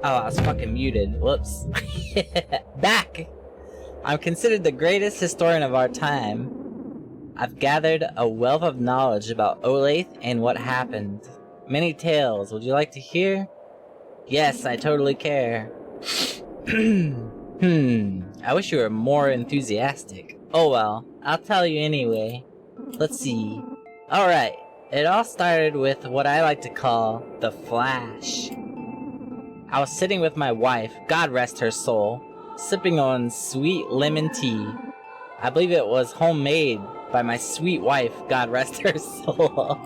Oh, I was fucking muted. Whoops. Back! I'm considered the greatest historian of our time. I've gathered a wealth of knowledge about Olathe and what happened. Many tales. Would you like to hear? Yes, I totally care. I wish you were more enthusiastic. Oh well, I'll tell you anyway. Let's see. Alright, it all started with what I like to call the Flash. I was sitting with my wife, God rest her soul, sipping on sweet lemon tea. I believe it was homemade by my sweet wife, God rest her soul.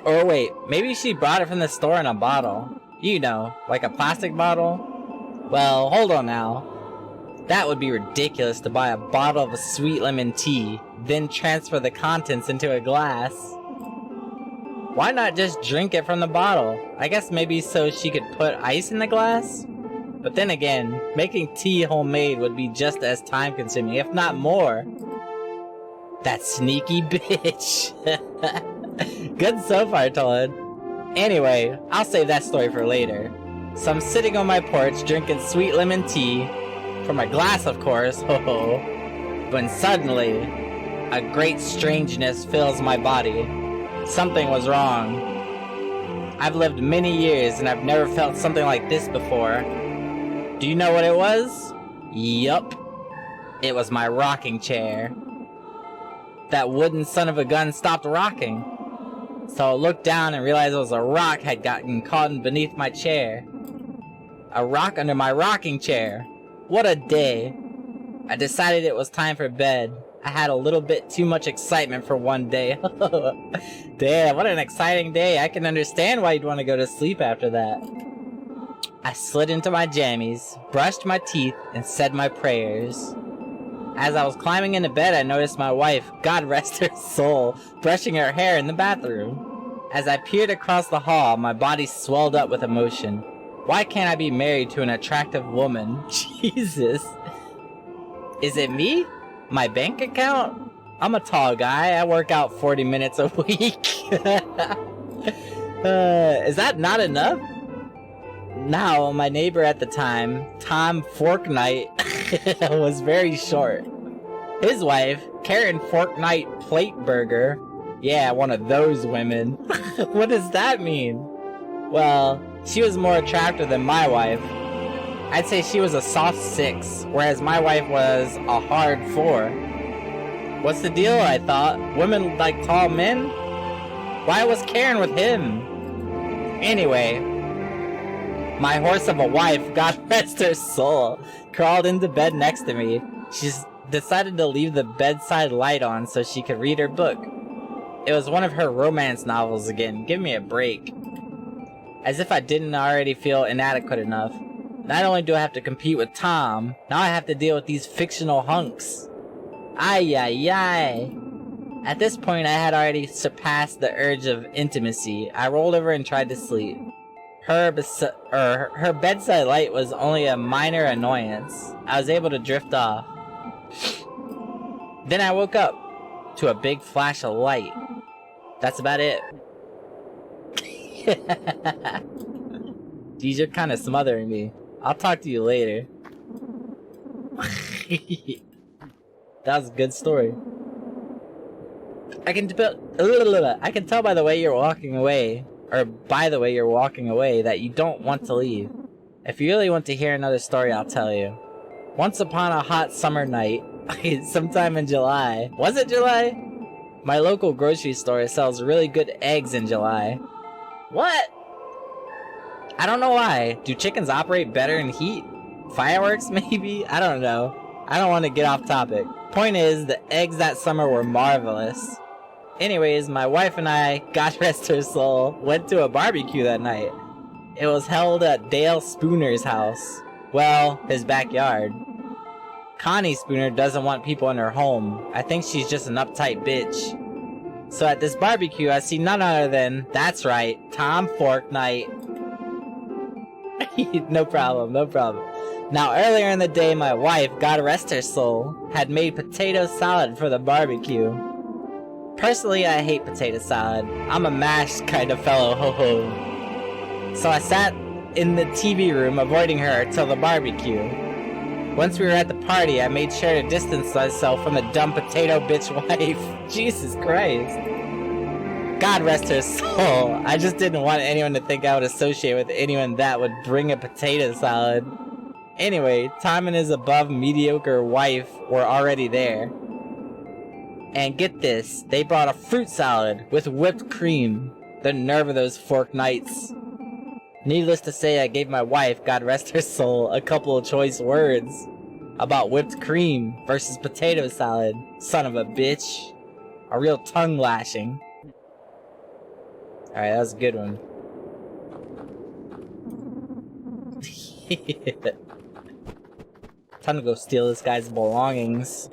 Or wait, maybe she brought it from the store in a bottle. You know, like a plastic bottle? Well, hold on now. That would be ridiculous to buy a bottle of a sweet lemon tea, then transfer the contents into a glass. Why not just drink it from the bottle? I guess maybe so she could put ice in the glass? But then again, making tea homemade would be just as time consuming, if not more. That sneaky bitch. Good so far, Todd. Anyway, I'll save that story for later. So I'm sitting on my porch drinking sweet lemon tea, from a glass of course, ho ho. When suddenly, a great strangeness fills my body. Something was wrong. I've lived many years and I've never felt something like this before. Do you know what it was? Yup. It was my rocking chair. That wooden son of a gun stopped rocking. So I looked down and realized it was a rock had gotten caught beneath my chair. A rock under my rocking chair. What a day. I decided it was time for bed. I had a little bit too much excitement for one day. Damn, what an exciting day. I can understand why you'd want to go to sleep after that. I slid into my jammies, brushed my teeth, and said my prayers. As I was climbing into bed, I noticed my wife, God rest her soul, brushing her hair in the bathroom. As I peered across the hall, my body swelled up with emotion. Why can't I be married to an attractive woman? Jesus. Is it me? My bank account? I'm a tall guy. I work out 40 minutes a week. Is that not enough? Now, my neighbor at the time, Tom Forknight, was very short. His wife, Karen Forknight Plateburger, yeah, one of those women. What does that mean? Well, she was more attractive than my wife. I'd say she was a soft 6, whereas my wife was a hard 4. What's the deal, I thought? Women like tall men? Why was Karen with him? Anyway, my horse of a wife, God rest her soul, crawled into bed next to me. She's decided to leave the bedside light on so she could read her book. It was one of her romance novels again. Give me a break. As if I didn't already feel inadequate enough. Not only do I have to compete with Tom, now I have to deal with these fictional hunks. Ay ay ay. At this point I had already surpassed the urge of intimacy. I rolled over and tried to sleep. Her bedside light was only a minor annoyance. I was able to drift off. Then I woke up to a big flash of light. That's about it. Geez, you're kinda smothering me. I'll talk to you later. That was a good story. I can tell by the way you're walking away, or by the way you're walking away, that you don't want to leave. If you really want to hear another story, I'll tell you. Once upon a hot summer night, sometime in July. Was it July? My local grocery store sells really good eggs in July. What? I don't know why. Do chickens operate better in heat? Fireworks, maybe? I don't know. I don't want to get off topic. Point is, the eggs that summer were marvelous. Anyways, my wife and I, God rest her soul, went to a barbecue that night. It was held at Dale Spooner's house. Well, his backyard. Connie Spooner doesn't want people in her home. I think she's just an uptight bitch. So at this barbecue, I see none other than, that's right, Tom Forknight. No problem, no problem. Now, earlier in the day, my wife, God rest her soul, had made potato salad for the barbecue. Personally, I hate potato salad. I'm a mashed kind of fellow, ho ho. So I sat in the TV room avoiding her till the barbecue. Once we were at the party, I made sure to distance myself from the dumb potato bitch wife. Jesus Christ. God rest her soul. I just didn't want anyone to think I would associate with anyone that would bring a potato salad. Anyway, Tom and his above mediocre wife were already there. And get this, they brought a fruit salad with whipped cream. The nerve of those fork knights. Needless to say, I gave my wife, God rest her soul, a couple of choice words about whipped cream versus potato salad. Son of a bitch. A real tongue lashing. Alright, that was a good one. Time to go steal this guy's belongings.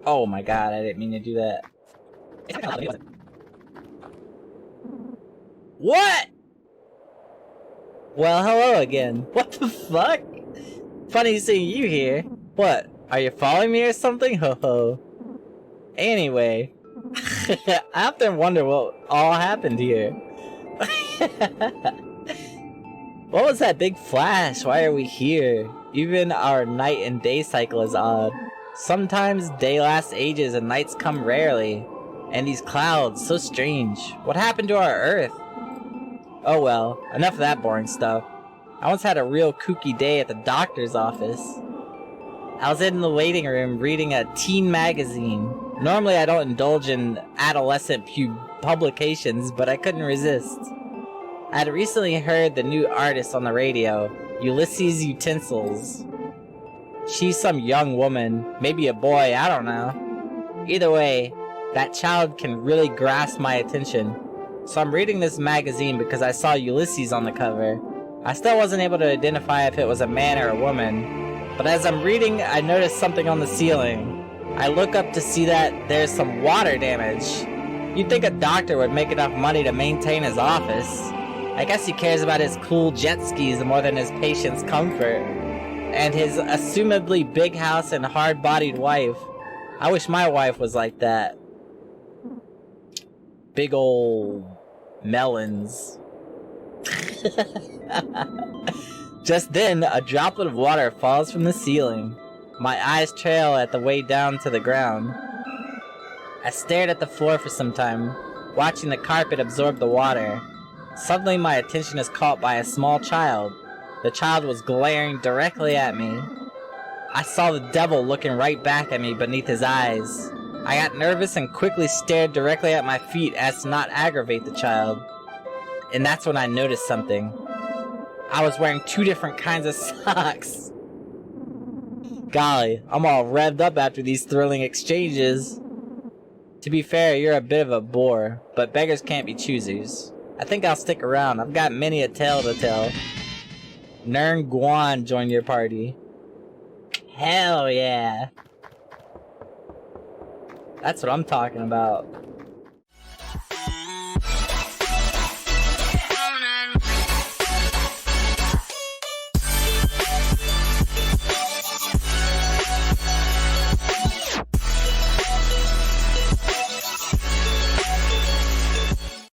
Oh my god, I didn't mean to do that. What? Well, hello again. What the fuck? Funny seeing you here. What? Are you following me or something? Ho ho. Anyway. I often wonder what all happened here. What was that big flash? Why are we here? Even our night and day cycle is odd. Sometimes day lasts ages and nights come rarely. And these clouds, so strange. What happened to our Earth? Oh well, enough of that boring stuff. I once had a real kooky day at the doctor's office. I was in the waiting room reading a teen magazine. Normally I don't indulge in adolescent publications, but I couldn't resist. I had recently heard the new artist on the radio, Ulysses Utensils. She's some young woman, maybe a boy, I don't know. Either way, that child can really grasp my attention. So I'm reading this magazine because I saw Ulysses on the cover. I still wasn't able to identify if it was a man or a woman. But as I'm reading, I noticed something on the ceiling. I look up to see that there's some water damage. You'd think a doctor would make enough money to maintain his office. I guess he cares about his cool jet skis more than his patients' comfort. And his assumably big house and hard-bodied wife. I wish my wife was like that. Big ol' melons. Just then, a droplet of water falls from the ceiling. My eyes trail at the way down to the ground. I stared at the floor for some time, watching the carpet absorb the water. Suddenly my attention is caught by a small child. The child was glaring directly at me. I saw the devil looking right back at me beneath his eyes. I got nervous and quickly stared directly at my feet as to not aggravate the child. And that's when I noticed something. I was wearing two different kinds of socks. Golly, I'm all revved up after these thrilling exchanges. To be fair, you're a bit of a bore, but beggars can't be choosers. I think I'll stick around. I've got many a tale to tell. Nern Guan joined your party. Hell yeah. That's what I'm talking about.